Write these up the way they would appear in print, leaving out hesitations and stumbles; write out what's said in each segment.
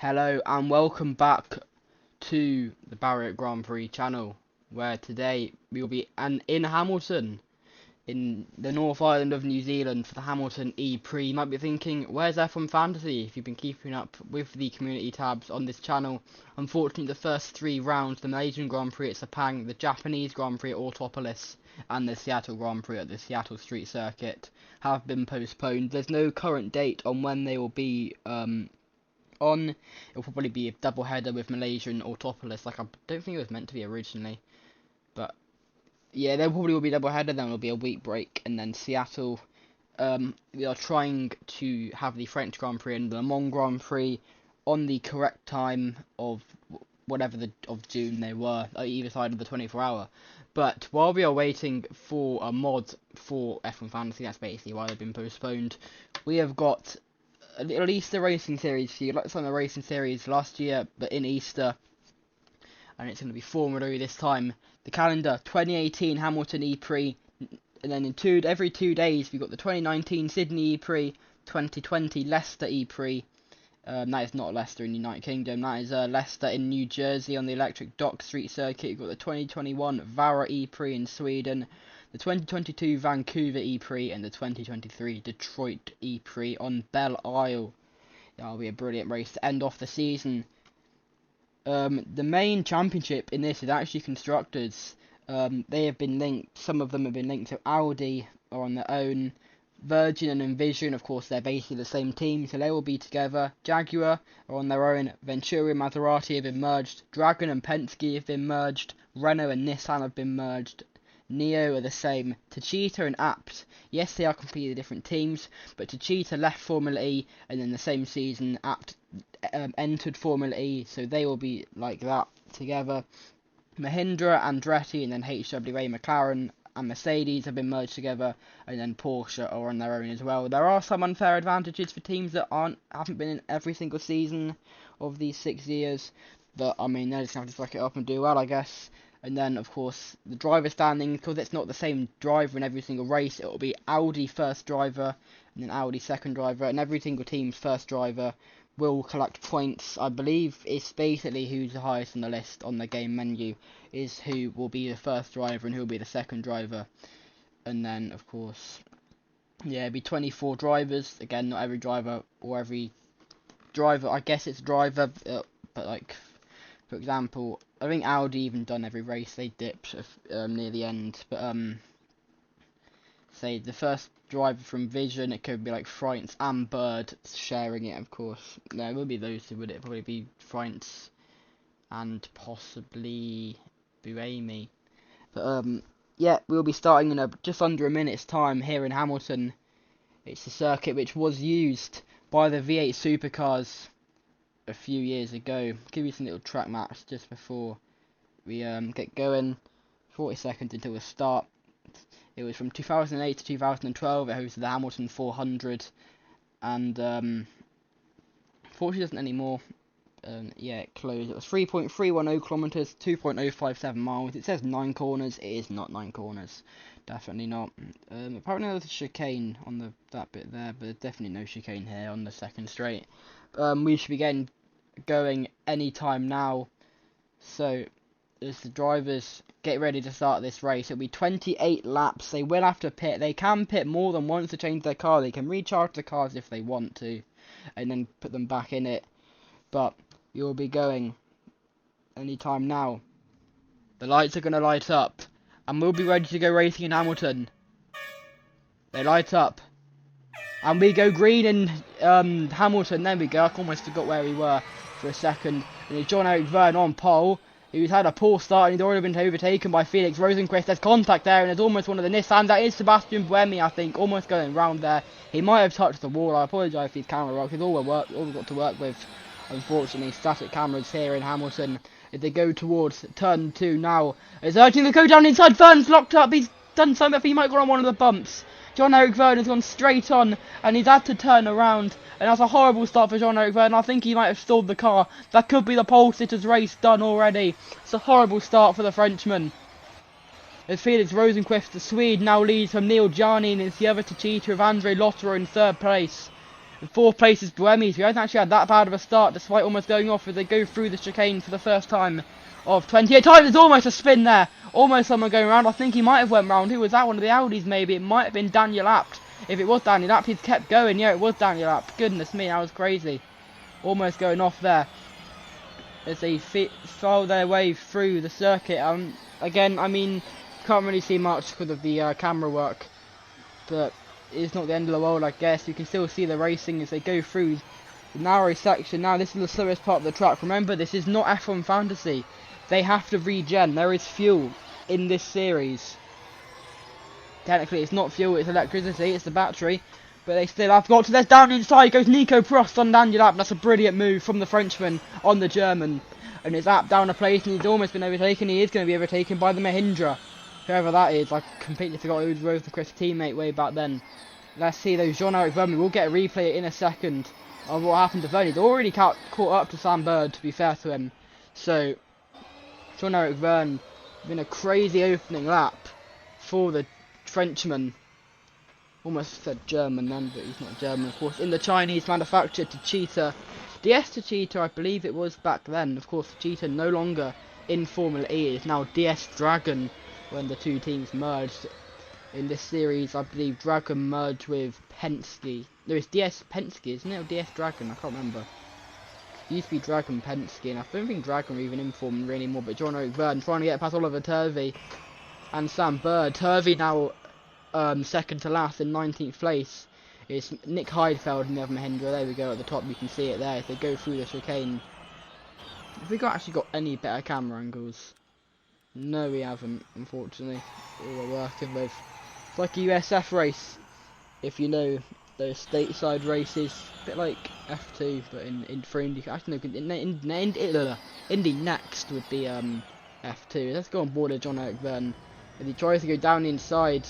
Hello and welcome back to the Barrier Grand Prix channel, where today we will be in Hamilton, in the North Island of New Zealand for the Hamilton ePrix. You might be thinking, where's F1 Fantasy? If you've been keeping up with the community tabs on this channel, unfortunately the first three rounds, the Malaysian Grand Prix at Sepang, the Japanese Grand Prix at Autopolis, and the Seattle Grand Prix at the Seattle Street Circuit have been postponed. There's no current date on when they will be on. It'll probably be a double header with Malaysia and Autopolis, like I don't think it was meant to be originally, but yeah, there probably will be a double header, then it'll be a week break, and then Seattle. We are trying to have the French Grand Prix and the Le Mans Grand Prix on the correct time of whatever of June they were, either side of the 24-hour. But while we are waiting for a mod for F1 Fantasy, that's basically why they've been postponed, we have got at least the racing series for you, like some of the racing series last year, but in Easter, and it's going to be Formula E this time. The calendar: 2018 Hamilton ePrix, and then every 2 days we've got the 2019 Sydney ePrix, 2020 Leicester ePrix. That is not Leicester in the United Kingdom, that is Leicester in New Jersey on the Electric Dock Street Circuit. You've got the 2021 Vara ePrix in Sweden, the 2022 Vancouver ePrix, and the 2023 Detroit ePrix on Belle Isle. That'll be a brilliant race to end off the season. The main championship in this is actually constructors. They have been linked, some of them have been linked to Audi or on their own. Virgin and Envision, of course, they're basically the same team, so they will be together. Jaguar are on their own. Venturi and Maserati have been merged. Dragon and Penske have been merged. Renault and Nissan have been merged. Neo are the same. Techeetah and Apt, yes, they are completely different teams, but Techeetah left Formula E, and in the same season Apt entered Formula E, so they will be like that together. Mahindra, Andretti, and then HWA, McLaren and Mercedes have been merged together, and then Porsche are on their own as well. There are some unfair advantages for teams that haven't been in every single season of these 6 years, but I mean, they're just going to have to suck it up and do well, I guess. And then, of course, the driver standing, because it's not the same driver in every single race, it will be Audi first driver, and then Audi second driver, and every single team's first driver will collect points. I believe it's basically who's the highest on the list on the game menu is who will be the first driver and who will be the second driver. And then, of course, yeah, it'll be 24 drivers. Again, not every driver or every driver, I guess it's driver, but like, for example, I think Audi even done every race, they dipped near the end, but say the first driver from Vision, it could be like France and Bird sharing it, of course. No, it would be those two, would it? Probably be France and possibly Buemi. But yeah, we'll be starting in just under a minute's time here in Hamilton. It's a circuit which was used by the V8 supercars a few years ago. Give you some little track maps just before we get going. 40 seconds until the start. It was from 2008 to 2012. It hosted the Hamilton 400, and unfortunately doesn't anymore. Yeah, it closed. It was 3.310 kilometers, 2.057 miles. It says 9 corners. It is not 9 corners, definitely not. Apparently there's a chicane on that bit there, but there's definitely no chicane here on the second straight. We should be getting going any time now. So, as the drivers get ready to start this race, it'll be 28 laps. They will have to pit. They can pit more than once to change their car. They can recharge the cars if they want to, and then put them back in it. But you'll be going anytime now. The lights are going to light up, and we'll be ready to go racing in Hamilton. They light up, and we go green in Hamilton. There we go. I almost forgot where we were for a second. And it's Jean-Eric Vergne on pole, who's had a poor start, and he's already been overtaken by Felix Rosenqvist. There's contact there, and there's almost one of the Nissans. That is Sebastian Buemi, I think, almost going round there. He might have touched the wall. I apologise if his camera rocks. It's all we've got to work with, unfortunately. Static cameras here in Hamilton. If they go towards turn 2 now, it's urging to go down inside. Vergne's locked up. He's done something. He might go on one of the bumps. Jean-Eric Vergne has gone straight on, and he's had to turn around. And that's a horrible start for Jean-Eric Vergne. I think he might have stalled the car. That could be the pole sitters race done already. It's a horrible start for the Frenchman. As Felix Rosenqvist, the Swede, now leads from Neil Jarnin, and it's the other Techeetah of Andre Lotterer in third place. In 4th place is Buemi, who hasn't actually had that bad of a start despite almost going off as they go through the chicane for the first time of 28 times. There's almost a spin there. Almost someone going around. I think he might have went round. Who was that? One of the Audis maybe. It might have been Daniel Apt. If it was Daniel Apt, he's kept going. Yeah, it was Daniel Apt. Goodness me, that was crazy. Almost going off there as they file their way through the circuit. Again, I mean, can't really see much because of the camera work, but it's not the end of the world, I guess. You can still see the racing as they go through the narrow section. Now, this is the slowest part of the track. Remember, this is not F1 Fantasy. They have to regen. There is fuel in this series. Technically, it's not fuel, it's electricity, it's the battery. But they still have got to this. Down inside goes Nico Prost on Daniel Abt. That's a brilliant move from the Frenchman on the German. And it's Abt down a place, and he's almost been overtaken. He is going to be overtaken by the Mahindra. Whoever that is, I completely forgot who was Rosenquist's teammate way back then. Let's see though, Jean-Eric Vergne. We'll get a replay in a second of what happened to Vergne. He's already caught up to Sam Bird, to be fair to him. So, Jean-Eric Vergne, been a crazy opening lap for the Frenchman. Almost said German then, but he's not German, of course. In the Chinese manufactured Techeetah. DS Techeetah, I believe it was back then. Of course, Techeetah no longer in Formula E. It's now DS Dragon when the two teams merged. In this series, I believe Dragon merged with Penske. There is DS Penske, isn't it? Or DS Dragon? I can't remember. It used to be Dragon Penske, and I don't think Dragon were even in Formula E anymore. But Jean-Eric Vergne trying to get past Oliver Turvey and Sam Bird. Turvey now second to last in 19th place. It's Nick Heidfeld and the other Mahindra. There we go at the top. You can see it there. If they go through the chicane. Have we actually got any better camera angles? No, we haven't, unfortunately. All we're working with. It's like a USF race, if you know those stateside races, a bit like F2, but in for Indy. Actually, no, Indy next would be F2. Let's go on board of Jean-Eric Vergne, and he tries to go down the inside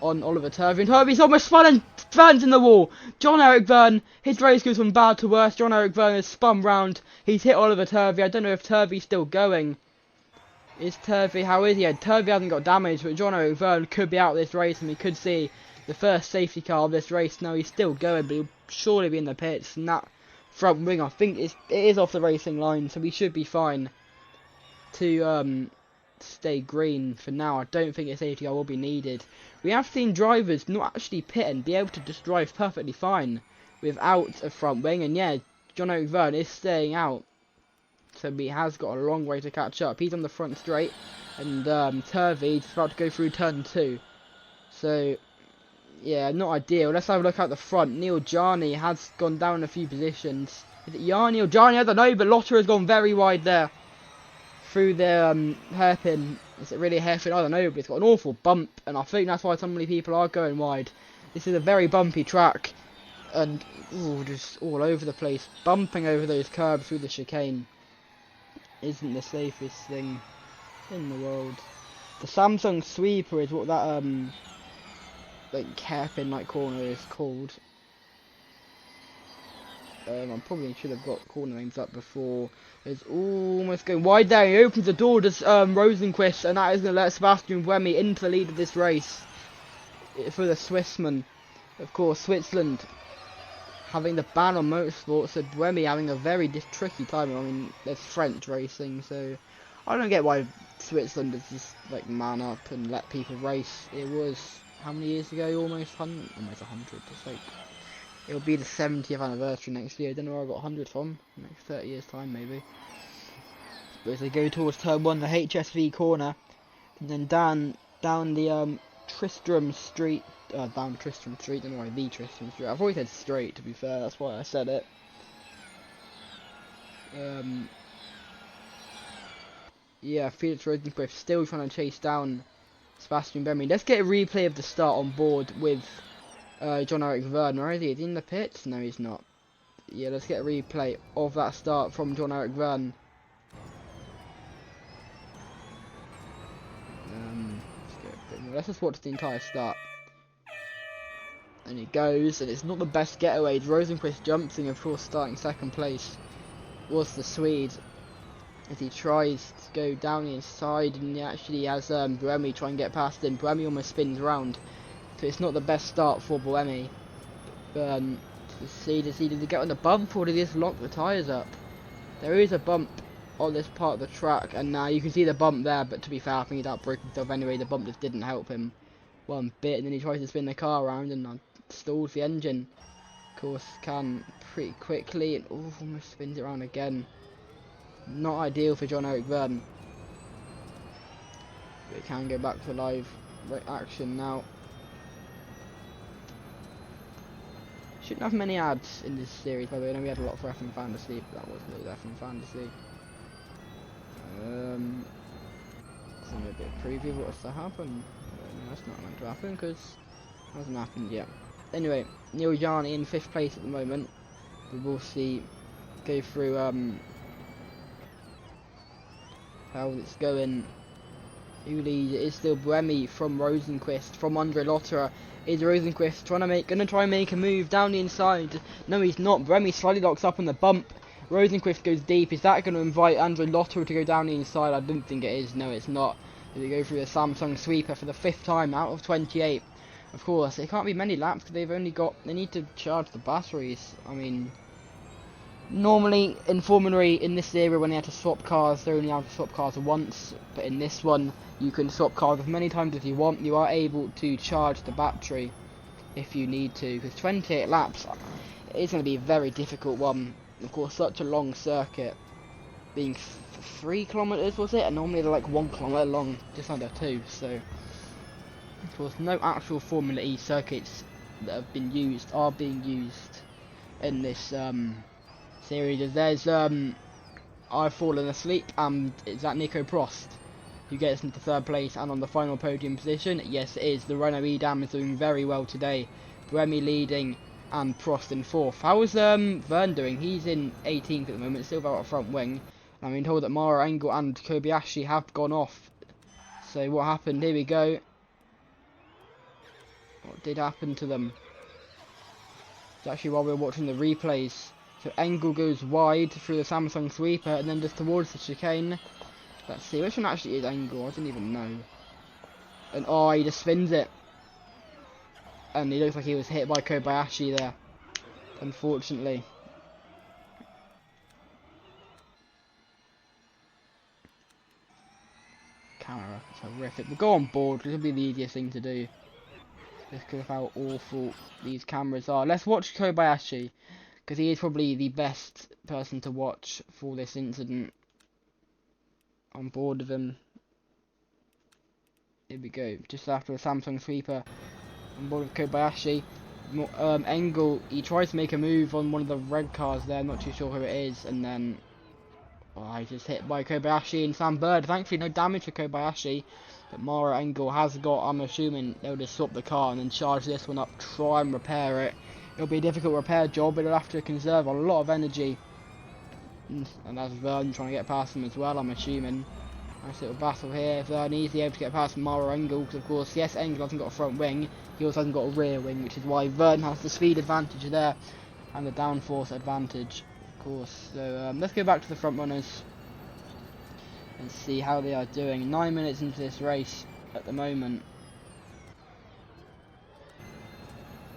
on Oliver Turvey, and Turvey's almost spun and Vergne's in the wall. Jean-Eric Vergne, his race goes from bad to worse. Jean-Eric Vergne has spun round. He's hit Oliver Turvey. I don't know if Turvey's still going. Is Turvey, how is he? Yeah, Turvey hasn't got damage, but Jean-Eric Vergne could be out of this race, and we could see the first safety car of this race. No, he's still going, but he'll surely be in the pits, and that front wing, I think, it is off the racing line, so we should be fine to stay green for now. I don't think a safety car will be needed. We have seen drivers not actually pit and be able to just drive perfectly fine without a front wing, and yeah, Jean-Eric Vergne is staying out. So he has got a long way to catch up. He's on the front straight, and Turvey's about to go through turn 2. So, yeah, not ideal. Let's have a look at the front. Neil Jarney has gone down a few positions. Is it Jarney or Jarney? I don't know, but Lotter has gone very wide there through the hairpin. Is it really a hairpin? I don't know, but it's got an awful bump, and I think that's why so many people are going wide. This is a very bumpy track, and ooh, just all over the place, bumping over those curbs through the chicane. Isn't the safest thing in the world. The Samsung sweeper is what that like hairpin like corner is called. I probably should have got corner names up before. It's almost going wide there. He opens the door to Rosenquist, and that is going to let Sebastian Buemi into the lead of this race for the Swissman. Of course, Switzerland having the ban on motorsport, so Buemi having a very tricky time. I mean, there's French racing, so I don't get why Switzerland is just like man up and let people race. It was how many years ago? Almost 100. It's like it'll be the 70th anniversary next year. I don't know where I got 100 from. Next 30 years time maybe. But as they go towards turn 1, the HSV corner, and then down the Tristram Street. Down Tristram Street, I don't know why the Tristram Street. I've always said straight, to be fair, that's why I said it. Yeah, Felix Rosenquist still trying to chase down Sebastian Buemi. Let's get a replay of the start on board with Jean-Eric Vergne. Where is he? Is he in the pits? No, he's not. Yeah, let's get a replay of that start from Jean-Eric Vergne. Let's just watch the entire start. And it goes, and it's not the best getaway. Rosenquist jumps in, of course, starting second place was the Swede as he tries to go down the inside, and he actually has Buemi try and get past him. Buemi almost spins around, so it's not the best start for Buemi. Did he get on the bump or did he just lock the tyres up? There is a bump on this part of the track, and now you can see the bump there, but to be fair, I think he'd outbraked himself anyway. The bump just didn't help him one bit, and then he tries to spin the car around and stalls the engine. Of course, can pretty quickly, and almost spins it around again. Not ideal for John-Eric Vergne. We can go back to live action now. Shouldn't have many ads in this series, by the way. I know we had a lot for F1 Fantasy, but that wasn't really F1 Fantasy. Some a bit of preview of what's to happen. No, that's not meant to happen because it hasn't happened yet. Anyway, Neil Yarni in 5th place at the moment. We will see, go through how it's going. Who leads? It is still Bremy from Rosenquist, from Andre Lotterer. Is Rosenquist gonna try and make a move down the inside? No, he's not. Bremy slightly locks up on the bump. Rosenquist goes deep. Is that going to invite Andre Lotterer to go down the inside? I don't think it is. No, it's not. They go through the Samsung sweeper for the 5th time out of 28. Of course, it can't be many laps because they've only got. They need to charge the batteries. I mean, normally in Formula E in this era when they had to swap cars, they're only allowed to swap cars once. But in this one, you can swap cars as many times as you want. You are able to charge the battery if you need to, because 28 laps is going to be a very difficult one. Of course, such a long circuit, being 3 kilometers was it, and normally they're like 1 kilometer long, just under 2. So, of course, no actual Formula E circuits that have been used are being used in this series. There's I've fallen asleep, and is that Nico Prost who gets into 3rd place and on the final podium position? Yes, it is. The Renault Edam is doing very well today. Bremy leading and Prost in 4th. How is Vergne doing? He's in 18th at the moment, still out of front wing. I'm being told that Mara Engel and Kobayashi have gone off. So what happened? Here we go. What did happen to them? It's actually while we're watching the replays. So Engel goes wide through the Samsung sweeper and then just towards the chicane. Let's see, which one actually is Engel? I didn't even know. And oh, he just spins it. And he looks like he was hit by Kobayashi there, unfortunately. Camera, it's horrific. We'll go on board, because it'll be the easiest thing to do. Just because of how awful these cameras are. Let's watch Kobayashi, because he is probably the best person to watch for this incident. On board of him. Here we go, just after the Samsung sweeper. On board of Kobayashi. Engel, he tries to make a move on one of the red cars there, not too sure who it is, and then he's just hit by Kobayashi and Sam Bird. Thankfully no damage for Kobayashi, but Mara Engel has got, I'm assuming they'll just swap the car and then charge this one up, try and repair it. It'll be a difficult repair job, but it'll have to conserve a lot of energy. And that's Vergne trying to get past him as well, I'm assuming. Nice little battle here. Vergne easily able to get past Mara Engel, because of course, yes, Engel hasn't got a front wing, he also hasn't got a rear wing, which is why Vergne has the speed advantage there, and the downforce advantage, of course. So, let's go back to the front runners, and see how they are doing. 9 minutes into this race, at the moment.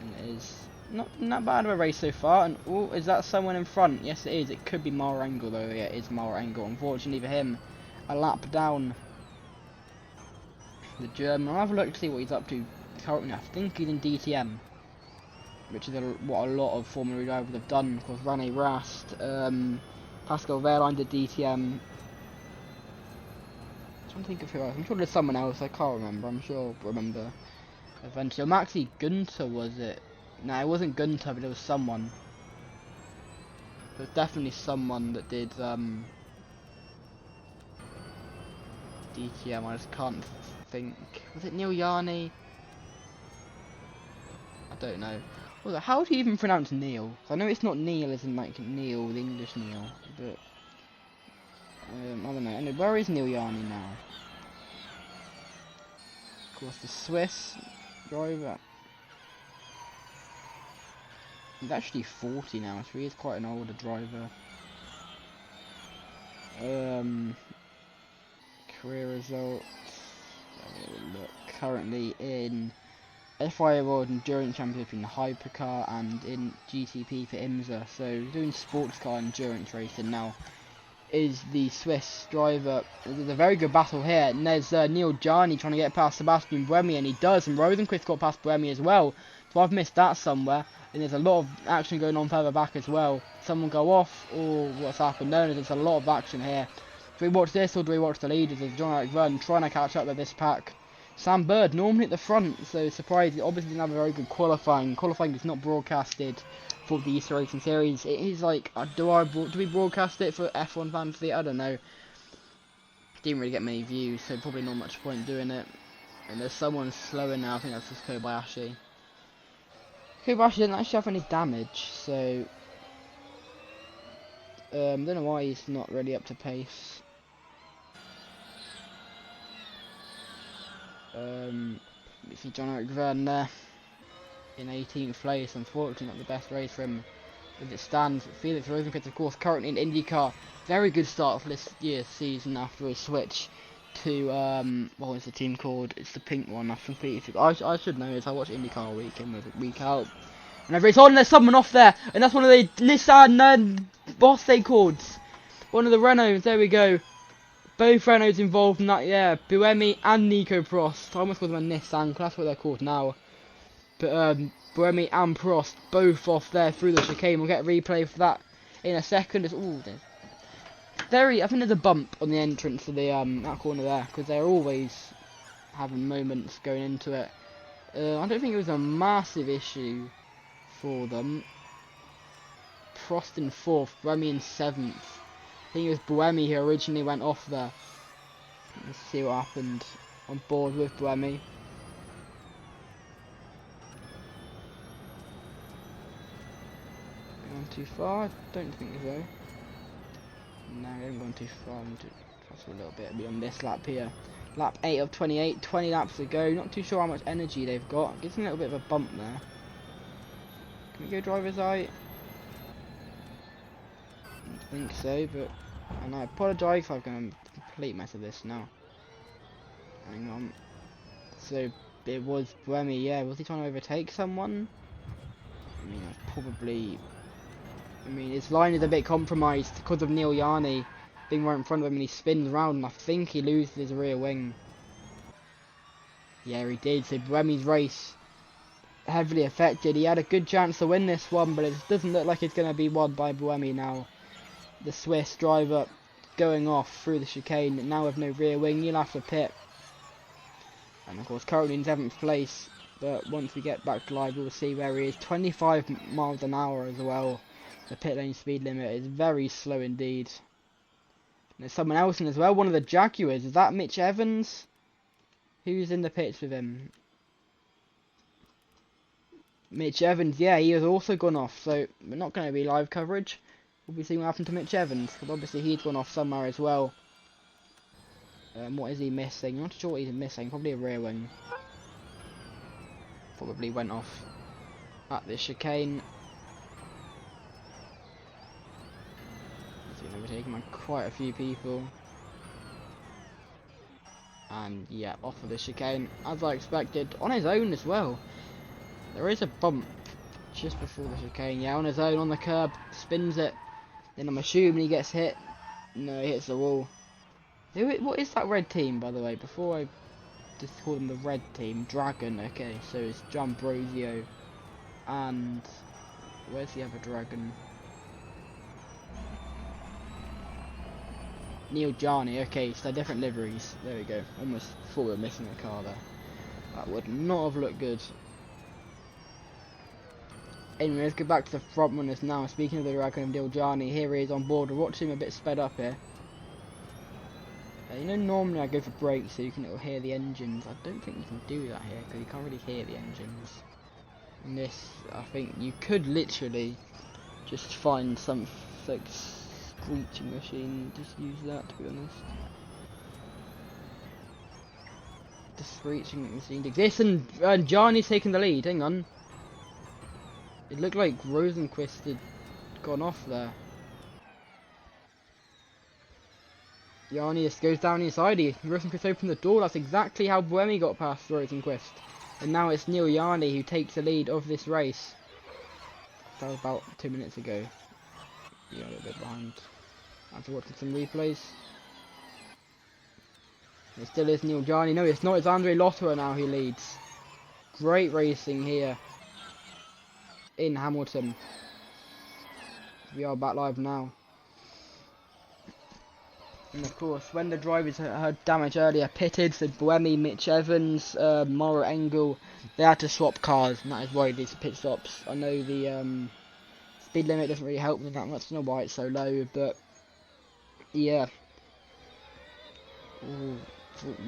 And it is not that bad of a race so far, and oh, is that someone in front? Yes it is, it could be Mara Engel though, yeah it is Mara Engel, unfortunately for him. A lap down the German. I'll have a look to see what he's up to currently. I think he's in DTM, which is what a lot of Formula E drivers have done. Of course, Rene Rast, Pascal Wehrlein did DTM. I'm trying to think of who else. I'm sure there's someone else. I can't remember. I'm sure I'll remember eventually. Maxi Gunter, was it? No, it wasn't Gunter, but it was someone. It was definitely someone that did DTM, I just can't think. Was it Neil Yarni? I don't know. Also, how do you even pronounce Neil? I know it's not Neil as in like Neil, the English Neil, but I don't know. Anyway, where is Neil Yarni now? Of course, the Swiss driver. He's actually 40 now, so he is quite an older driver. Career results. Look, currently in FIA World Endurance Championship in Hypercar and in GTP for IMSA. So doing sports car endurance racing now. Is the Swiss driver. There's a very good battle here, and there's Neil Jarni trying to get past Sebastian Buemi, and he does, and Rosenquist got past Buemi as well, so I've missed that somewhere, and there's a lot of action going on further back as well. Someone go off, or what's happened? No, there's a lot of action here. Do we watch this, or do we watch the leaders? There's John Run trying to catch up with this pack. Sam Bird normally at the front, so surprised, he obviously didn't have a very good qualifying. Qualifying is not broadcasted for the Easter Racing Series. It is like, do we broadcast it for F1 fans? I don't know. Didn't really get many views, so probably not much point doing it. And there's someone slower now. I think that's just Kobayashi. Kobayashi didn't actually have any damage, so don't know why he's not really up to pace. You see John Eric Verne there in 18th place. Unfortunately, not the best race for him as it stands. Felix Rosenquist, of course, currently in IndyCar. Very good start for this year's season after his switch to what was the team called? It's the pink one. I've completely. I should know this. I watch IndyCar week in with week out. Whenever it's on, there's someone off there, and that's one of the Nissan boss they called. One of the Renaults. There we go. Both Renaults involved in that, yeah. Buemi and Nico Prost. I almost called them a Nissan, that's what they're called now. But Buemi and Prost both off there through the chicane. We'll get a replay for that in a second. I think there's a bump on the entrance to the that corner there, because they're always having moments going into it. I don't think it was a massive issue for them. Prost in 4th, Buemi in 7th. I think it was Buemi who originally went off there. Let's see what happened on board with Buemi. Gone too far? I don't think so. No, I haven't gone too far. I'm just a little bit beyond this lap here. Lap 8 of 28, 20 laps to go. Not too sure how much energy they've got. Gives them a little bit of a bump there. Can we go driver's eye? I don't think so, but and I apologise if I'm going to complete mess of this now. Hang on. So it was Buemi, yeah. Was he trying to overtake someone? I mean, that's probably. I mean, his line is a bit compromised because of Neil Jarni being right in front of him, and he spins around, and I think he loses his rear wing. Yeah, he did. So Buemi's race heavily affected. He had a good chance to win this one, but it doesn't look like it's going to be won by Buemi now. The Swiss driver going off through the chicane, now with no rear wing, he'll have to pit. And of course currently in 7th place, but once we get back to live we'll see where he is. 25 miles an hour as well. The pit lane speed limit is very slow indeed. And there's someone else in as well, one of the Jaguars. Is that Mitch Evans? Who's in the pits with him? Mitch Evans, yeah, he has also gone off, so we're not going to be live coverage. We'll be seeing what happened to Mitch Evans, because obviously he's gone off somewhere as well. What is he missing? I'm not sure what he's missing, probably a rear wing. Probably went off at the chicane. He's overtaken by quite a few people. And yeah, off of the chicane, as I expected, on his own as well. There is a bump just before the chicane, yeah, on his own, on the curb, spins it. Then I'm assuming he gets hit. No, he hits the wall. What is that red team, by the way? Before I just call them the red team, Dragon. Okay, so it's Giambrosio and where's the other dragon? Neil Jarni. Okay, so they're different liveries. There we go. Almost thought we were missing a car there. That would not have looked good. Anyway, let's get back to the front runners now. Speaking of the dragon of Neil Jarni, here he is on board. We're watching him a bit sped up here. You know, normally I go for brakes so you can hear the engines. I don't think you can do that here because you can't really hear the engines. In this, I think you could literally just find some like screeching machine, just use that, to be honest. The screeching machine exists, and Jarni's taking the lead. Hang on. It looked like Rosenquist had gone off there. Jarni just goes down inside. Rosenquist opened the door. That's exactly how Buemi got past Rosenquist. And now it's Neil Yarni who takes the lead of this race. That was about 2 minutes ago. Yeah, a little bit behind. After watching some replays. It still is Neil Yarni. No, it's not. It's Andre Lotterer now who leads. Great racing here in Hamilton. We are back live now. And of course, when the drivers had damage earlier, pitted, so Buemi, Mitch Evans, Mauro Engel, they had to swap cars, and that is why these pit stops. I know the speed limit doesn't really help them that much, I don't know why it's so low, but yeah.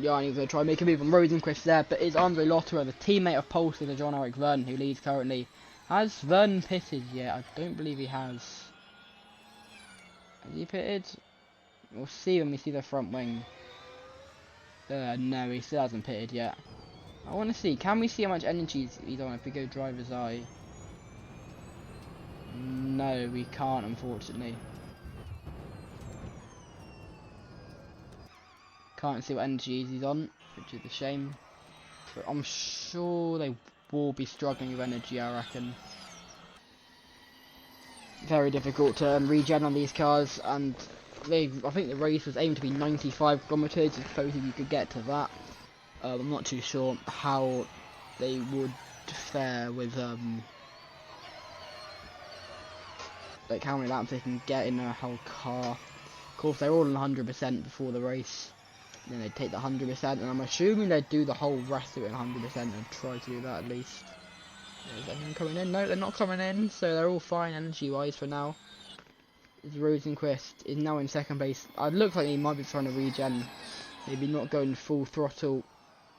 Yarni's going to try and make a move on Rosenquist there, but it's Andre Lotterer, the teammate of Pulse, the John-Eric Vernon, who leads currently. Has Vernon pitted yet? I don't believe he has. Has he pitted? We'll see when we see the front wing. No, he still hasn't pitted yet. I want to see, can we see how much energy he's on if we go driver's eye? No, we can't, unfortunately. Can't see what energy he's on, which is a shame. But I'm sure they will be struggling with energy, I reckon. Very difficult to regen on these cars, and I think the race was aimed to be 95 kilometers. Supposedly you could get to that. I'm not too sure how they would fare with like how many laps they can get in a whole car. Of course, they're all on 100% before the race. Then they take the 100%, and I'm assuming they'd do the whole rest of it 100% and try to do that at least. Is anyone coming in? No, they're not coming in, so they're all fine energy-wise for now. Rosenquist is now in second place. It looks like he might be trying to regen, maybe not going full throttle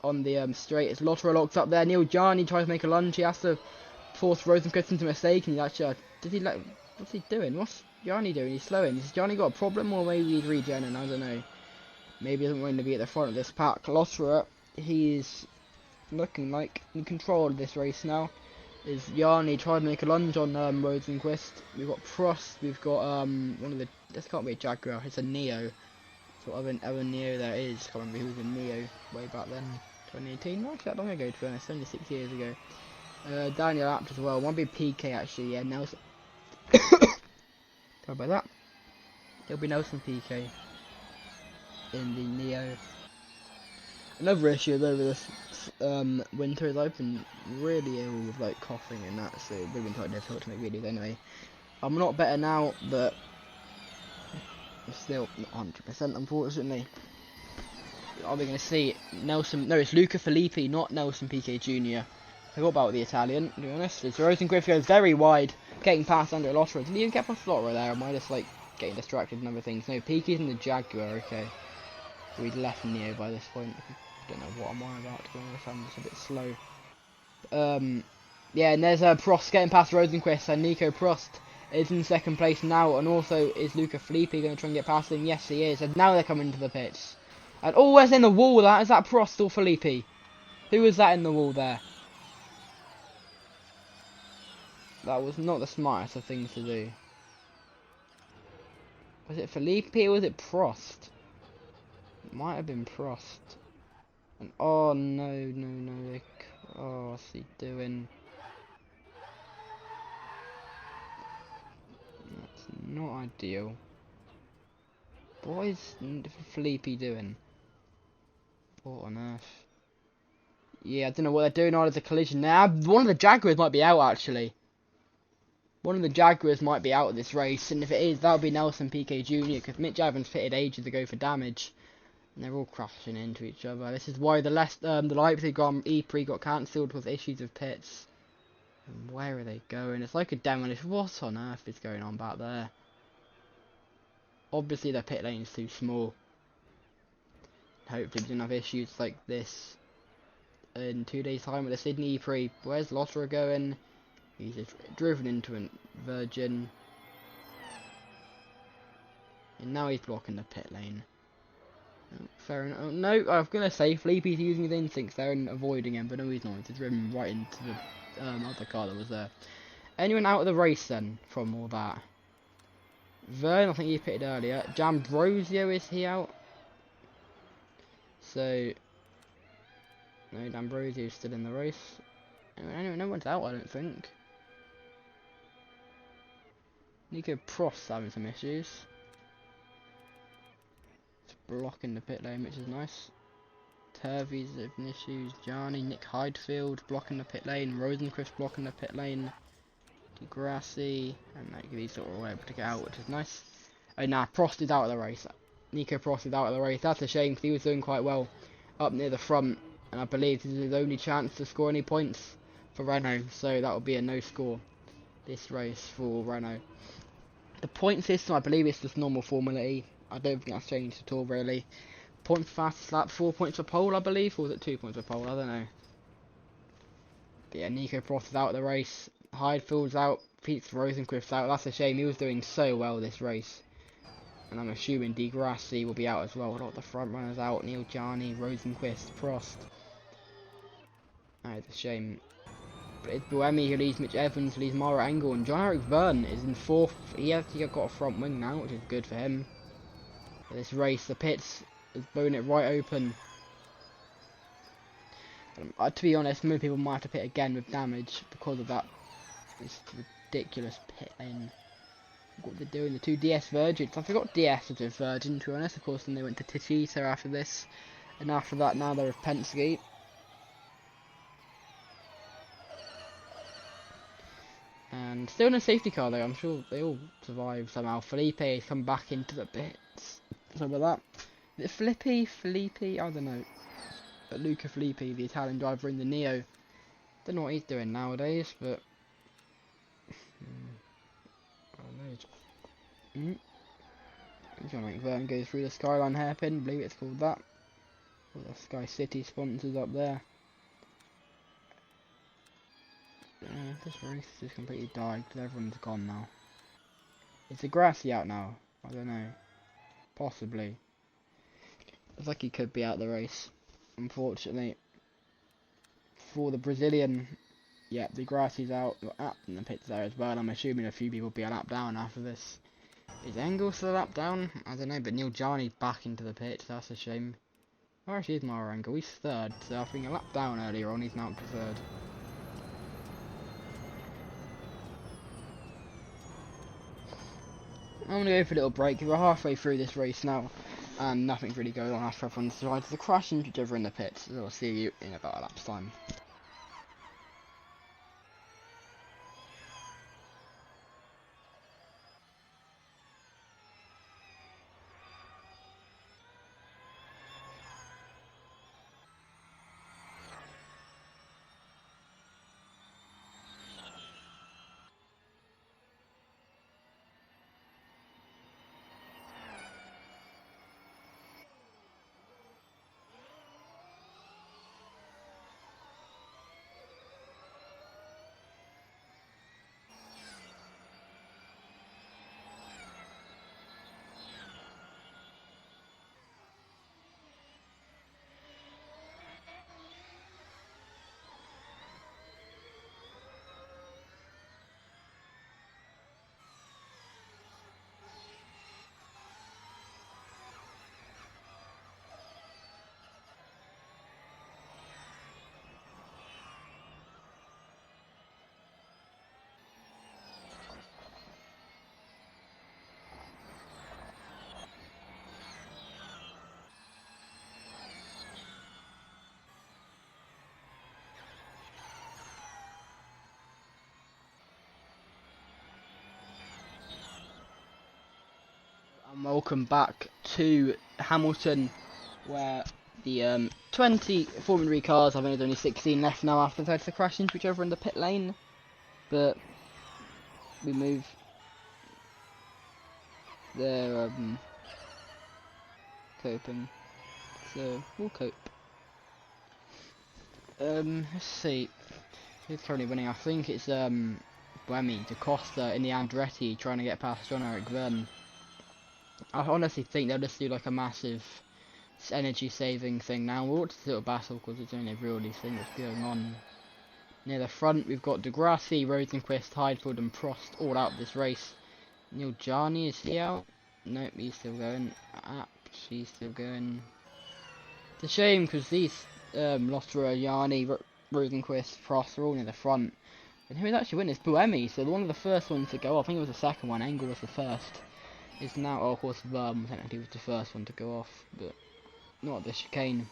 on the straight. It's Lotterer locked up there. Neil Yarni tries to make a lunge. He has to force Rosenquist into a mistake, and he actually what's he doing? What's Yarni doing? He's slowing. Has Yarni got a problem, or maybe he's regenning? I don't know. Maybe he doesn't want to be at the front of this pack. Lotterer, he's looking like in control of this race now. Is Yarni trying to make a lunge on Rosenquist. We've got Prost, we've got one of the, this can't be a Jaguar, it's a Neo. So other Neo there is, can't remember who was a Neo way back then, 2018, not actually that long ago to be honest, only 6 years ago. Daniel Apt as well, one big PK actually, yeah, Nelson. Sorry about that. There'll be Nelson PK in the Neo. Another issue over this winter is I've been really ill with like coughing and that, so it's been quite difficult to make videos anyway. I'm not better now, but I'm still not 100% unfortunately. Are we going to see Nelson? No, it's Luca Filippi, not Nelson PK Jr. I forgot about the Italian, to be honest. It's Rosenquist goes very wide, getting past Andre Lotterer. Did he even get past Lotterer there? Am I just like getting distracted and other things? No, Pique's in the Jaguar, okay. So he's left Neo by this point. Don't know what I'm on about, to be honest. I'm just a bit slow. Yeah, and there's Prost getting past Rosenquist, and Nico Prost is in second place now, and also is Luca Filippi going to try and get past him? Yes, he is. And now they're coming to the pits. And oh, where's in the wall? That is that Prost or Filippi? Who was that in the wall there? That was not the smartest of things to do. Was it Filippi or was it Prost? It might have been Prost. And oh no, oh, what's he doing? That's not ideal. What is Filippi doing? What on earth? Yeah, I don't know what they're doing. Oh, there's a collision now. One of the Jaguars might be out actually. One of the Jaguars might be out of this race, and if it is, that'll be Nelson PK Jr. because Mitch Evans pitted ages ago for damage. And they're all crashing into each other. This is why the Leipzig Grand Prix got cancelled with issues of pits. And where are they going? It's like a demolition. What on earth is going on back there? Obviously their pit lane is too small. Hopefully we don't have issues like this in 2 days time with the Sydney ePrix. Where's Lotterer going? He's just driven into a Virgin. And now he's blocking the pit lane. Fair enough. No, I was going to say Filippi's using his instincts there and avoiding him, but no he's not. He's driven right into the other car that was there. Anyone out of the race then from all that? Vern, I think he pitted earlier. Jambrosio, is he out? So, No, D'Ambrosio is still in the race. No one's out, I don't think. Nico Prost's having some issues. It's blocking the pit lane, which is nice. Turvey's having issues. Gianni, Nick Hidefield blocking the pit lane. Rosenquist blocking the pit lane. Degrassi, and like, these are all able to get out, which is nice. Oh nah, Prost is out of the race. Nico Prost is out of the race. That's a shame because he was doing quite well up near the front, and I believe this is his only chance to score any points for Renault. So that will be a no score this race for Renault. The point system, I believe it's just normal Formula E. I don't think that's changed at all really. Point for fastest lap, 4 points for pole I believe, or was it 2 points for pole? I don't know. But yeah, Nico Prost is out of the race. Hidefield's out, Pete Rosenquist's out. That's a shame, he was doing so well this race. And I'm assuming Degrassi will be out as well. A lot of the front runners out. Neil Gianni, Rosenquist, Prost. That is a shame. But it's Buemi who leads Mitch Evans, who leads Mara Engel, and John-Eric Verne is in 4th. He actually got a front wing now, which is good for him. For this race, the pits has blown it right open. To be honest, most people might have to pit again with damage because of that. This ridiculous pit lane. What they're doing, the two DS Virgins. I forgot DS was a Virgin, to be honest. Of course, then they went to Tichita after this. And after that, now they're with Penske. And still in a safety car, though. I'm sure they all survive somehow. Felipe has come back into the pits. Something like that. Is it Filippi? I don't know. But Luca Filippi, the Italian driver in the Neo. Don't know what he's doing nowadays, but He's gonna make Verne go through the Skyline hairpin, I believe it's called that. All the Sky City sponsors up there. This race is completely died because everyone's gone now. Is Degrassi out now? I don't know. Possibly. Looks like he could be out of the race, unfortunately. For the Brazilian, yeah, Degrassi's out. You're up in the pits there as well. I'm assuming a few people will be a lap down after this. Is Engel still a lap down? I don't know, but Neil Gianni's back into the pit. That's a shame. Or actually is Mara Engel. He's 3rd, so I think a lap down earlier on, he's now up to 3rd. I'm going to go for a little break. We're halfway through this race now, and nothing's really going on after everyone decides to crash into each other in the pits. So I'll see you in about a lap's time. And welcome back to Hamilton, where the 20 Formula E cars, I think there's only 16 left now after they've had to crash into each other in the pit lane, but we move their coping, so we'll cope. Let's see, who's currently winning? I think it's Buemi, Da Costa in the Andretti trying to get past John-Eric Verne. I honestly think they'll just do like a massive energy saving thing now. We'll watch this little battle because it's only a really thing that's going on. Near the front we've got Degrassi, Rosenquist, Hidefield and Prost all out of this race. Neil Gianni, is he out? Nope, he's still going. He's still going. It's a shame because these lost to Yanni, Rosenquist, Prost are all near the front. And who actually win is Buemi, so one of the first ones to go off. I think it was the second one. Engel was the first. It's now, oh, of course, Verm technically was the first one to go off, but not the chicane.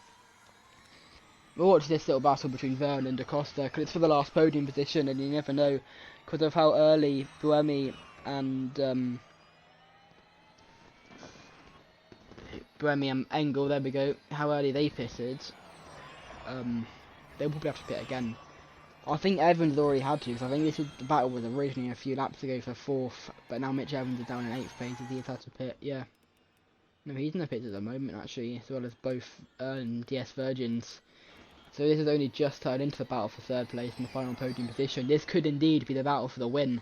We'll watch this little battle between Verne and Da Costa, because it's for the last podium position, and you never know, because of how early Buemi and Engel, there we go, how early they pitted. They'll probably have to pit again. I think Evans already had to, because I think the battle was originally a few laps ago for 4th, but now Mitch Evans is down in 8th place, as he's had to pit, yeah. No, he's in the pits at the moment, actually, as well as both DS Virgins. So this has only just turned into the battle for 3rd place in the final podium position. This could indeed be the battle for the win.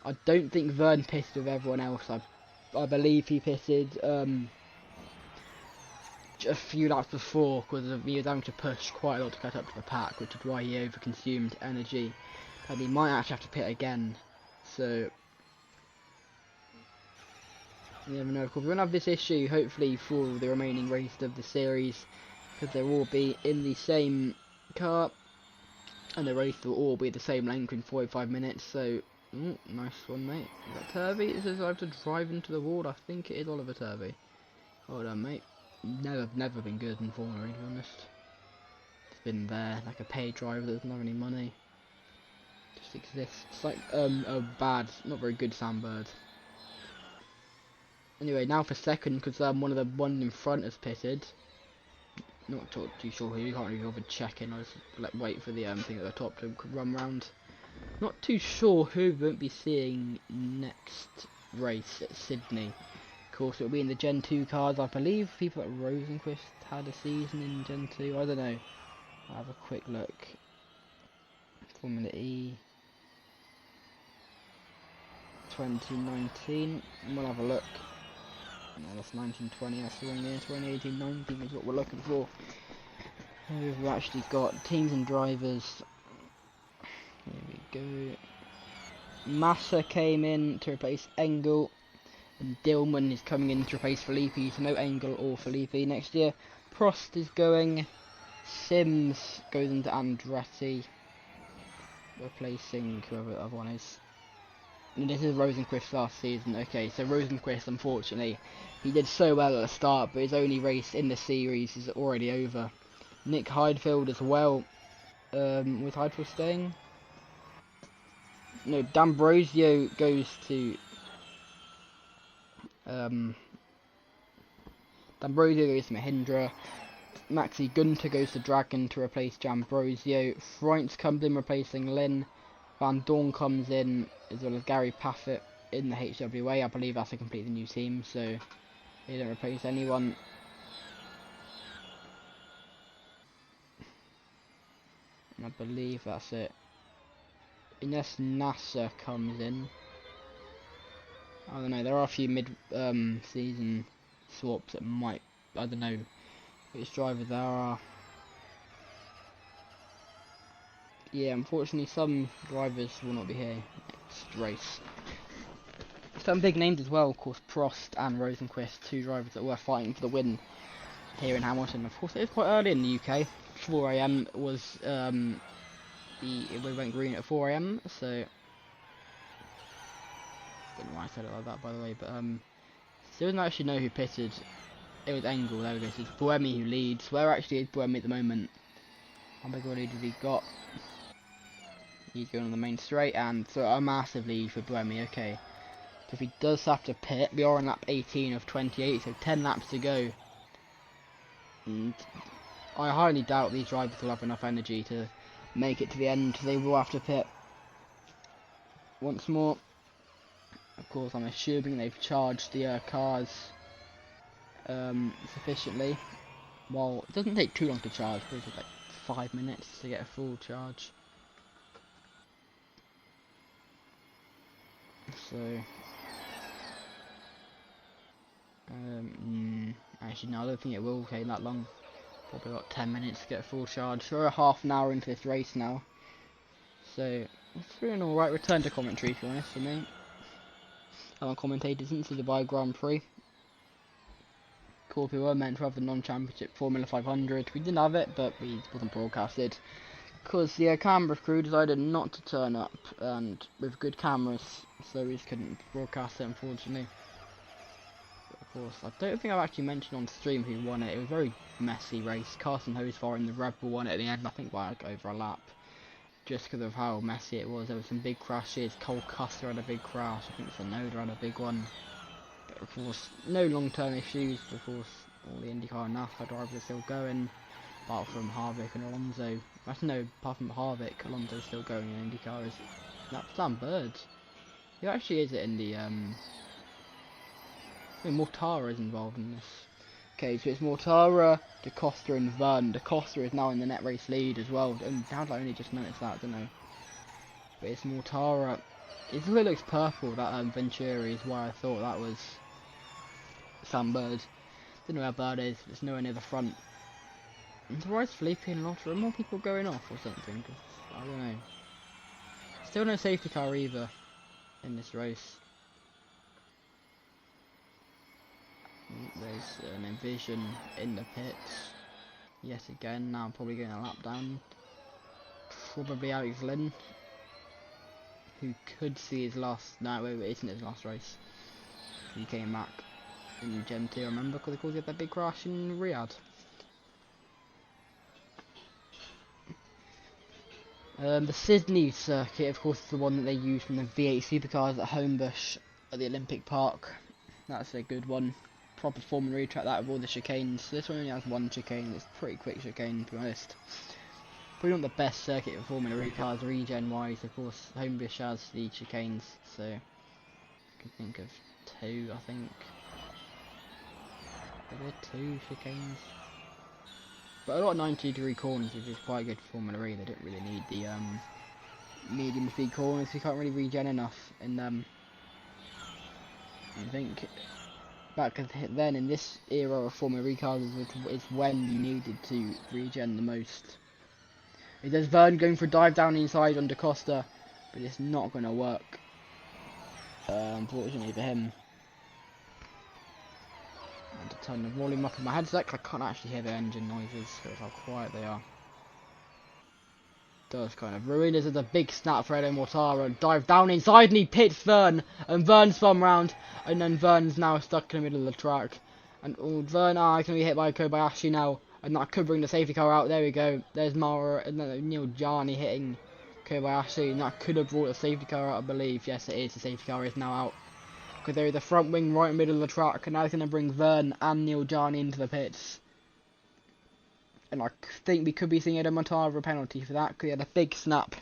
I don't think Verne pitted with everyone else. I believe he pitted a few laps before, because he was having to push quite a lot to get up to the pack, which is why he overconsumed energy. And he might actually have to pit again. So you never know. Of course, we won't have this issue hopefully for the remaining races of the series, because they'll all be in the same car, and the race will all be the same length in 45 minutes. So, nice one, mate. Is that Turvey? It says I have to drive into the wall. I think it is Oliver Turvey. Hold on, mate. Never been good in Formula E, to be honest. It's been there, like a paid driver that doesn't have any money. Just exists. It's like a bad, not very good Sandbird. Anyway, now for second, because one of the ones in front has pitted. Not too sure who, you can't really bother checking. I just wait for the thing at the top to run round. Not too sure who we won't be seeing next race at Sydney. Of course, it'll be in the Gen 2 cars. I believe people at Rosenquist had a season in Gen 2. I don't know. I'll have a quick look. Formula E 2019. We'll have a look. No, that's 1920. That's the wrong year. 2018-19 is what we're looking for. We've actually got teams and drivers. Here we go. Massa came in to replace Engel. And Dillman is coming in to replace Filippi, so no Engel or Filippi next year. Prost is going. Sims goes into Andretti, replacing whoever the other one is. And this is Rosenquist's last season. Okay, so Rosenquist, unfortunately, he did so well at the start, but his only race in the series is already over. Nick Heidfeld as well. Was Heidfeld staying? No, D'Ambrosio goes to D'Ambrosio goes to Mahindra. Maxi Gunter goes to Dragon to replace D'Ambrosio. Freunz comes in replacing Lynn. Van Dorn comes in, as well as Gary Paffett in the HWA. I believe that's a completely new team, so they don't replace anyone. And I believe that's it. Unless NASA comes in. I don't know, there are a few mid-season swaps that might, I don't know which drivers there are. Yeah, unfortunately some drivers will not be here next race. Some big names as well, of course, Prost and Rosenquist, 2 drivers that were fighting for the win here in Hamilton. Of course, it is quite early in the UK. 4 AM was, we went green at 4 AM, so don't know why I said it like that, by the way, but still don't actually know who pitted. It was Engel. There we go. So it's Buemi who leads. Where actually is Buemi at the moment? How big a lead has he got? He's going on the main straight, and so a massive lead for Buemi. Okay, so if he does have to pit, we are on lap 18 of 28, so 10 laps to go. And I highly doubt these drivers will have enough energy to make it to the end. They will have to pit once more. Of course, I'm assuming they've charged the cars sufficiently. Well, it doesn't take too long to charge, but it's like 5 minutes to get a full charge. So, actually no, I don't think it will take that long. Probably about 10 minutes to get a full charge. We're a half an hour into this race now. So, it's been an alright return to commentary, to be honest, for me. I haven't commentated since the Dubai Grand Prix. Of course, we were meant to have the non-championship Formula 500. We didn't have it, but it wasn't broadcasted because the camera crew decided not to turn up, and with good cameras, so we just couldn't broadcast it, unfortunately. But of course, I don't think I've actually mentioned on stream who won it. It was a very messy race. Carson Hosfar and the Red Bull won it at the end, I think by like over a lap, just because of how messy it was. There were some big crashes. Cole Custer had a big crash. I think Sonoda had a big one. But of course, no long-term issues. Of course, all the IndyCar and NASCAR drivers are still going, apart from Harvick and Alonso. Actually, no, apart from Harvick, Alonso's still going in IndyCar. That's Sam Bird. Who actually is it in the I mean, Mortara is involved in this. Okay, so it's Mortara, DaCosta and Verne. DaCosta is now in the net race lead as well. And how did I only just notice that? I don't know. But it's Mortara. It looks purple, that Venturi, is why I thought that was Sam Bird. Don't know where Bird is, it's nowhere near the front. And why is Felipe and Lotter? Are more people going off or something? I don't know. Still no safety car either in this race. There's an Envision in the pits. Yet again, now I'm probably getting a lap down. Probably Alex Lynn, who could see his last. No, wait, it isn't his last race. He came back in Gen 2, I remember, because he had that big crash in Riyadh. The Sydney circuit, of course, is the one that they use from the V8 supercars at Homebush at the Olympic Park. That's a good one. Proper Formula E track, that with all the chicanes. This one only has one chicane. It's pretty quick chicane, to be honest. Probably not the best circuit for Formula E cars regen wise. Of course, Homebush has the chicanes, so I can think of two. I think are there two chicanes? But a lot of 90-degree corners, which is quite good for Formula E. They don't really need the medium speed corners. You can't really regen enough in them. I think back then, in this era of Formula E cars, is when you needed to regen the most. There's Verne going for a dive down inside on DaCosta, but it's not going to work, unfortunately for him. I had to turn the volume up in my headset because I can't actually hear the engine noises because of how quiet they are. Does kind of ruin. This is a big snap for Edo Mortara. Dive down inside and he pits Verne, and Verne spun round, and then Verne's now stuck in the middle of the track. And Verne is going to be hit by Kobayashi now, and that could bring the safety car out. There we go. There's Mara and then Neil Jarni hitting Kobayashi, and that could have brought the safety car out, I believe. Yes, it is. The safety car is now out. Because there is the front wing right in the middle of the track, and now it's going to bring Verne and Neil Jarni into the pits. And I think we could be seeing Edo Mortara a penalty for that, because he had a big snap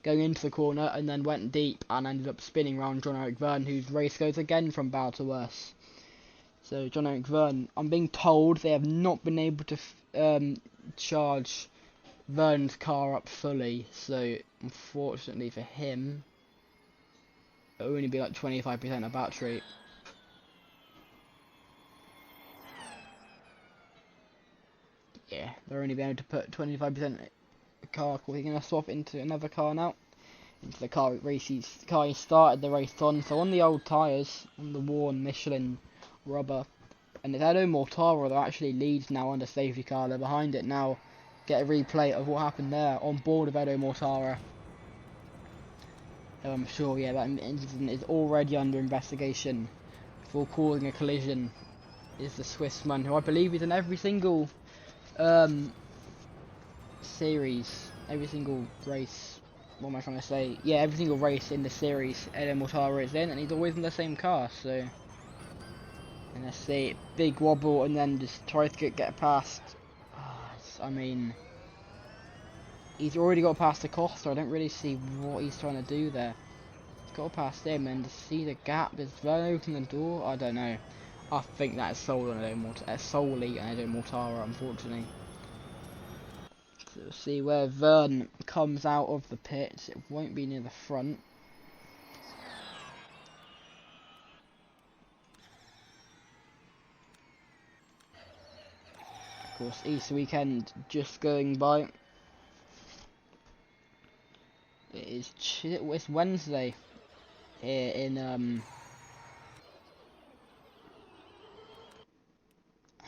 going into the corner, and then went deep, and ended up spinning around John-Eric Verne, whose race goes again from bad to worse. So John-Eric Verne, I'm being told they have not been able to charge Verne's car up fully, so unfortunately for him, it'll only be like 25% of battery. Yeah, they're only being able to put 25% car. We're going to swap into another car now, into the car he started the race on. So on the old tyres, on the worn Michelin rubber, and it's Edo Mortara that actually leads now under safety car. They're behind it now. Get a replay of what happened there on board of Edo Mortara. I'm sure, yeah, that incident is already under investigation for causing a collision. Is the Swissman, who I believe is in every single series, every single race. What am I trying to say? Yeah, every single race in the series, Edo Mortara is in, and he's always in the same car. So, and let's see, big wobble, and then just tries to get past. I mean, he's already got past the Costa. I don't really see what he's trying to do there. He's got past him, and to see the gap, does Verne open the door? I don't know. I think that is solely on Edo Mortara, unfortunately. So we'll see where Verne comes out of the pits. It won't be near the front. Of course, Easter weekend just going by. It's Wednesday here in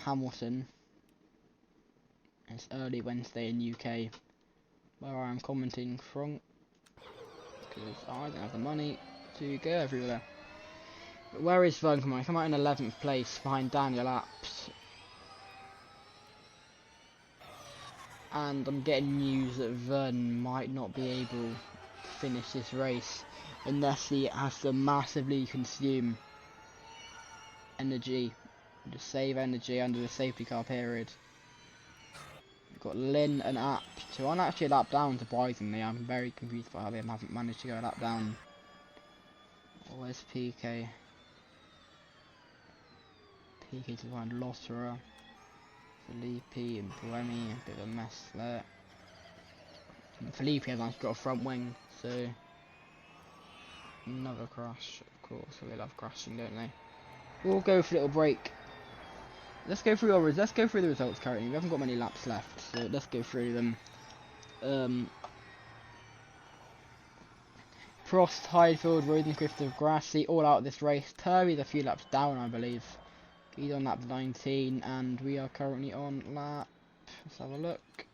Hamilton. It's early Wednesday in UK, where I'm commenting from, because I don't have the money to go everywhere. But where is Vern coming? I come out in 11th place behind Daniel Apps. And I'm getting news that Vern might not be able to finish this race unless he has to massively consume energy to save energy under the safety car period. We've got Lynn and Apps, who aren't actually a lap down, surprisingly. I'm very confused by how they haven't managed to go a lap down. Where's PK? PK to find Lotterer. Felipe and Buemi, a bit of a mess there. Felipe has actually got a front wing, so another crash, of course. They love crashing, don't they? We'll go for a little break. Let's go through the results currently. We haven't got many laps left, so let's go through them. Prost, Highfield, Rosenquist, Grassi, all out of this race. Turby's a few laps down, I believe. He's on lap 19, and we are currently on lap, let's have a look,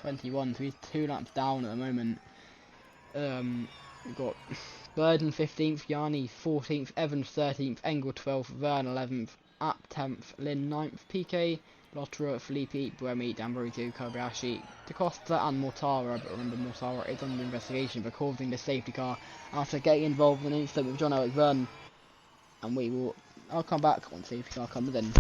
21, so he's 2 laps down at the moment. We've got Burden 15th, Yanni 14th, Evans 13th, Engel 12th, Vern 11th, App 10th, Lynn 9th, PK, Lotterer, Felipe, Buemi, D'Ambrosio, Kobayashi, Da Costa and Mortara, but remember Mortara is under investigation for causing the safety car after getting involved in an incident with John-Eric Vern. And I'll come back once the safety car comes in.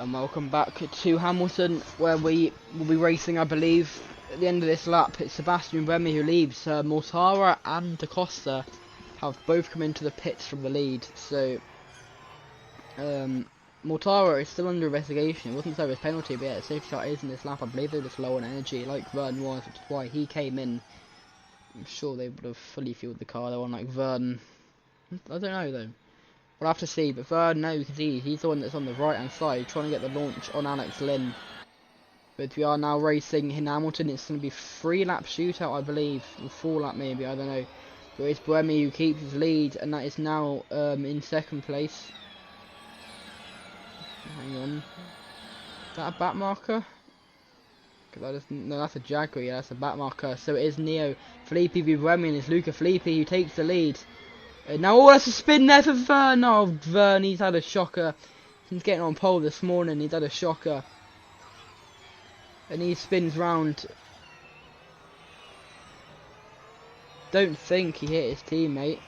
And welcome back to Hamilton, where we will be racing, I believe, at the end of this lap. It's Sebastian Buemi who leaves. Mortara and Da Costa have both come into the pits from the lead. So, Mortara is still under investigation. It wasn't so his penalty, but yeah, safety car is in this lap. I believe they're just low on energy, like Vern was, which is why he came in. I'm sure they would have fully fueled the car, though, unlike Vern. I don't know, though. We'll have to see, but Vern, now you can see he's the one that's on the right hand side trying to get the launch on Alex Lynn. But we are now racing in Hamilton. It's going to be 3-lap shootout, I believe, or 4-lap maybe, I don't know. But it's Buemi who keeps his lead, and that is now in second place. Hang on, is that a back marker? No, that's a Jaguar. Yeah, that's a back marker. So it is Neo Filippi v Buemi, and it's Luca Filippi who takes the lead. Now, oh, that's a spin there for Vern. Oh, Vern, he's had a shocker. He's getting on pole this morning. He's had a shocker. And he spins round. Don't think he hit his teammate.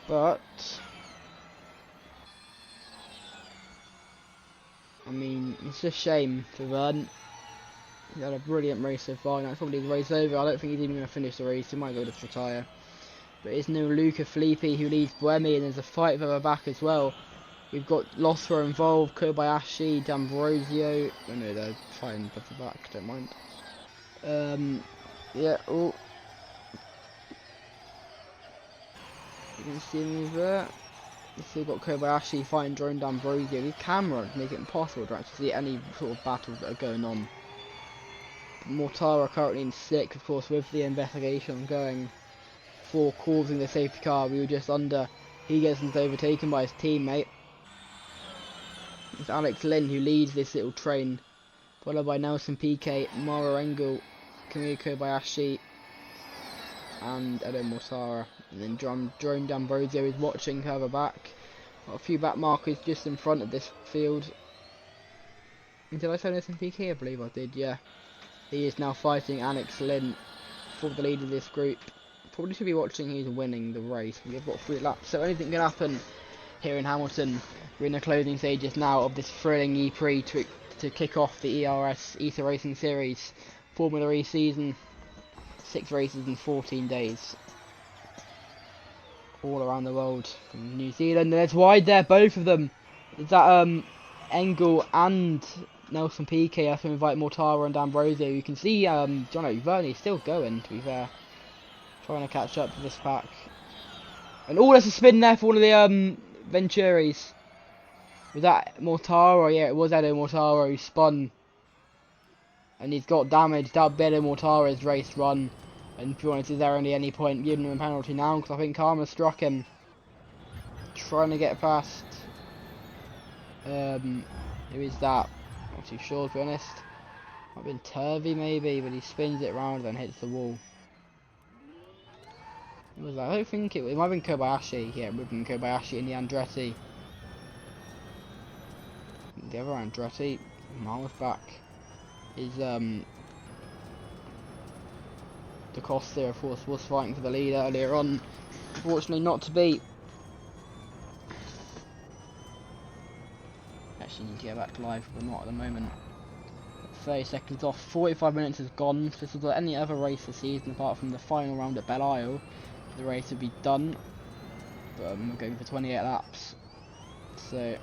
But, I mean, it's a shame for Vern. He had a brilliant race so far, and that's probably the race over. I don't think he's even going to finish the race. He might go to retire. But it's now Luca Filippi who leads Buemi, and there's a fight further back as well. We've got Losra involved, Kobayashi, D'Ambrosio. Oh no, they're fighting further back, don't mind. Yeah, oh. You can see him there. We've still got Kobayashi fighting Drone D'Ambrosio. These cameras make it impossible to actually see any sort of battles that are going on. Mortara currently in 6th, of course, with the investigation going for causing the safety car. We were just under. He gets overtaken by his teammate. It's Alex Lynn who leads this little train, followed by Nelson Piquet, Mara Engel, Kamui Kobayashi, and Edo Mortara. And then Drone D'Ambrosio is watching further back. Got a few back markers just in front of this field. Did I say Nelson Piquet? I believe I did, yeah. He is now fighting Alex Lynn for the lead of this group. Probably should be watching who's winning the race. We've got 3 laps, so anything can happen here in Hamilton. We're in the closing stages now of this thrilling ePrix to kick off the ERS ESA Racing Series Formula E season. 6 races in 14 days. All around the world. From New Zealand, and it's wide there, both of them. Is that Engel and Nelson Piquet has to invite Mortara and D'Ambrosio. You can see Jono Verni's still going, to be fair. Trying to catch up to this pack. And oh, there's a spin there for one of the Venturis. Was that Mortara? Yeah, it was Edo Mortara who spun. And he's got damaged. That bit of Mortara's race run. And to be honest, is there only any point giving him a penalty now? Because I think Karma struck him. Trying to get past. Who is that? Not too sure, to be honest. Might have been Turvey maybe, but he spins it around and then hits the wall. Who was that? I don't think it might have been Kobayashi. Yeah, it would have been Kobayashi and the Andretti. The other Andretti, miles back, is Da Costa, of course, was fighting for the lead earlier on. Unfortunately, not to be. Actually need to get back live, but not at the moment. 30 seconds off, 45 minutes has gone. So this is like any other race this season apart from the final round at Belle Isle. The race would be done, but we're going for 28 laps. So, there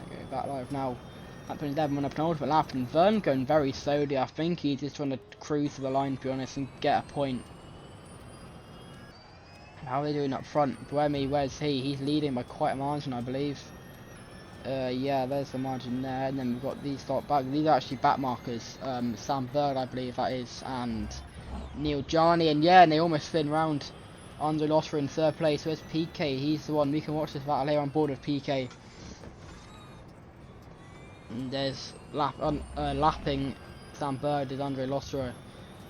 we go, back live now. Lap 11 on a penultimate lap, and Vern going very slowly. I think he's just trying to cruise to the line, to be honest, and get a point. How are they doing up front? Buemi, where's he? He's leading by quite a margin, I believe. Yeah, there's the margin there, and then we've got these start back. These are actually back markers. Sam Bird, I believe that is, and Neil Jarney, and yeah, and they almost spin round. Andre Losser in 3rd place. Where's PK? He's the one. We can watch this battle here on board with PK. And there's lapping Sam Bird is Andre Losser,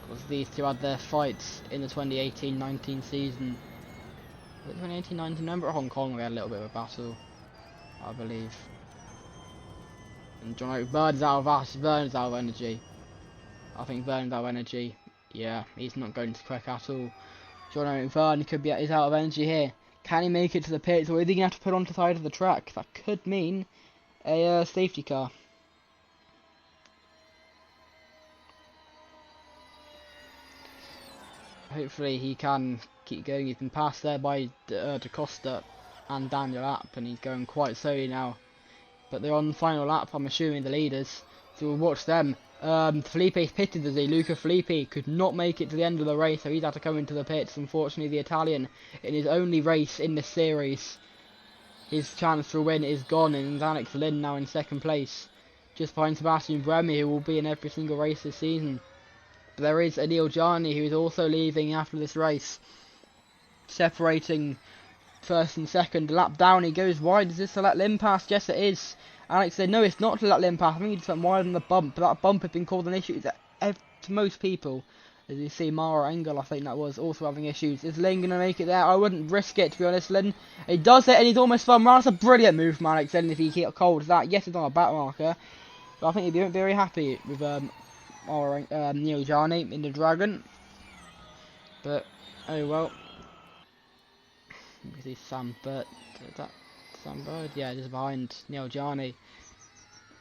because these two had their fights in the 2018-19 season. Was it 2018-19? Remember at Hong Kong we had a little bit of a battle, I believe. And John Bird's out of Vern's out of energy. I think Vern's out of energy. Yeah, he's not going to quick at all. John Vern is out of energy here. Can he make it to the pits, or is he going to have to put onto the side of the track? That could mean a safety car. Hopefully he can keep going. He's been passed there by Da Costa and Daniel App, and he's going quite slowly now. But they're on the final lap, I'm assuming, the leaders. So we'll watch them. Felipe's pitted as Luca Felipe could not make it to the end of the race, so he's had to come into the pits. Unfortunately, the Italian, in his only race in this series, his chance to win is gone, and it's Alex Lynn now in second place, just behind Sebastian Buemi, who will be in every single race this season. But there is Anil Jani, who is also leaving after this race, separating first and second. A lap down, he goes wide. Is this to let Lynn pass? Yes, it is. Alex said, no, it's not to let Lynn pass. I think he just went wide on the bump, but that bump has been called an issue to most people. As you see, Mara Engel, I think that was, also having issues. Is Lynn going to make it there? I wouldn't risk it, to be honest, Lynn. He does it, and he's almost fun. That's a brilliant move from Alex Lynn if he keeps cold as that. Yes, it's on a back marker, but I think he'd be very happy with Neil Jani in the Dragon. But, oh well. You can see Sam Bird. Is that Sam Bird? Yeah, just behind Neil Jani.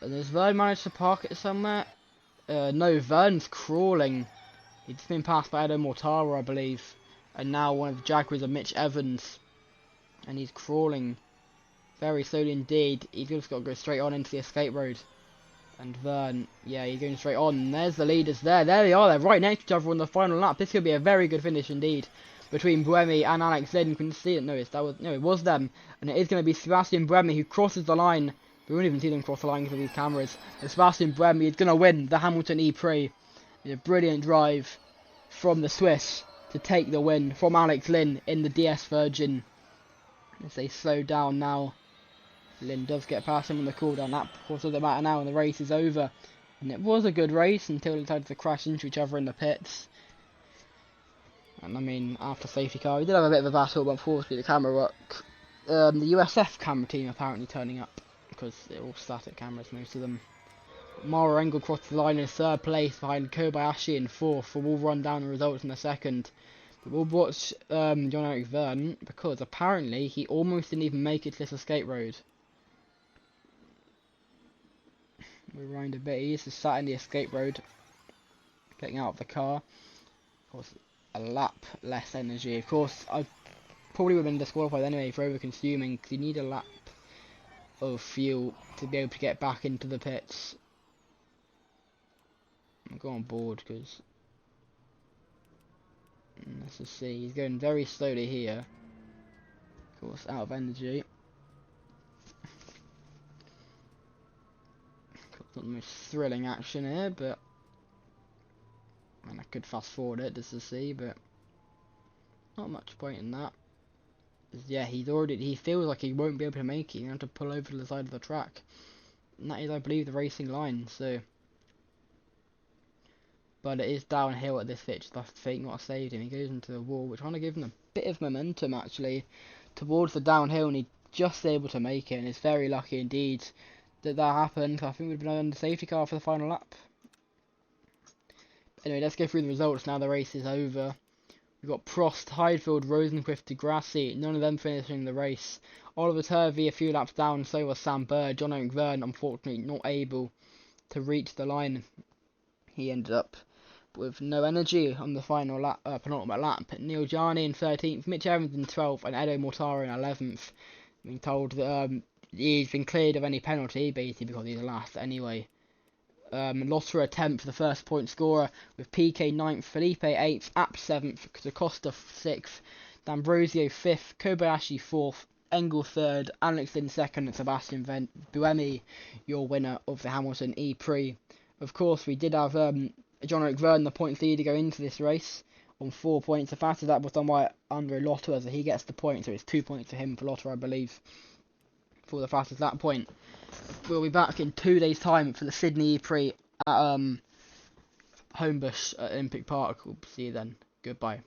And has Vern managed to park it somewhere? No, Vern's crawling. He's just been passed by Edo Mortara, I believe. And now one of the Jaguars of Mitch Evans. And he's crawling very slowly indeed. He's just got to go straight on into the escape road. And Vern, yeah, he's going straight on. And there's the leaders there. There they are. They're right next to each other on the final lap. This could be a very good finish indeed between Buemi and Alex Lynn. You can see it. No, it was them. And it is going to be Sebastian Buemi who crosses the line. We won't even see them cross the line because of these cameras. But Sebastian Buemi is going to win the Hamilton ePrix. A brilliant drive from the Swiss to take the win from Alex Lynn in the DS Virgin. As they slow down now. Lynn does get past him on the cooldown. That, of course, doesn't matter now, and the race is over. And it was a good race until they decided to crash into each other in the pits. And I mean, after safety car, we did have a bit of a battle, but unfortunately the camera work. The USF camera team apparently turning up because they're all static cameras, most of them. Mara Engel crossed the line in third place behind Kobayashi in fourth. We'll run down the results in a second. But we'll watch John-Eric Verne because apparently he almost didn't even make it to this escape road. We'll rewind a bit. He's just sat in the escape road, getting out of the car. Of course, a lap less energy. Of course, I probably would have been disqualified anyway for over-consuming because you need a lap of fuel to be able to get back into the pits. I'll go on board because let's just see. He's going very slowly here. Of course, out of energy. Not the most thrilling action here, but I could fast forward it just to see, but not much point in that. Yeah, he feels like he won't be able to make it. He's going to have to pull over to the side of the track. And that is, I believe, the racing line, so. But it is downhill at this pitch. That's the fake not saved him. He goes into the wall, which kind of gives him a bit of momentum, actually, towards the downhill, and he's just able to make it, and it's very lucky indeed that happened. I think we'd have been on the safety car for the final lap. Anyway, let's go through the results now. The race is over. We've got Prost, Heidfeld, Rosenqvist, Degrassi, none of them finishing the race. Oliver Turvey a few laps down, so was Sam Bird. John-Eric Verne, unfortunately, not able to reach the line. He ended up with no energy on the final lap, penultimate lap. Neil Jani in 13th, Mitch Evans in 12th, and Edo Mortara in 11th. Being told that he's been cleared of any penalty, basically because he's last anyway. Lotter attempt for the first point scorer with PK 9th, Felipe 8th, App 7th, Da Costa 6th, D'Ambrosio 5th, Kobayashi 4th, Engel 3rd, Alex Lynn 2nd, and Sebastian Buemi, your winner of the Hamilton ePrix. Of course, we did have John-Eric Verne, the points leader, go into this race on 4 points. The fastest that was done by Andre Lotter, as he gets the point, so it's 2 points to him for Lotter, I believe, for the fastest lap point. We'll be back in 2 days' time for the Sydney ePrix at Homebush at Olympic Park. We'll see you then. Goodbye.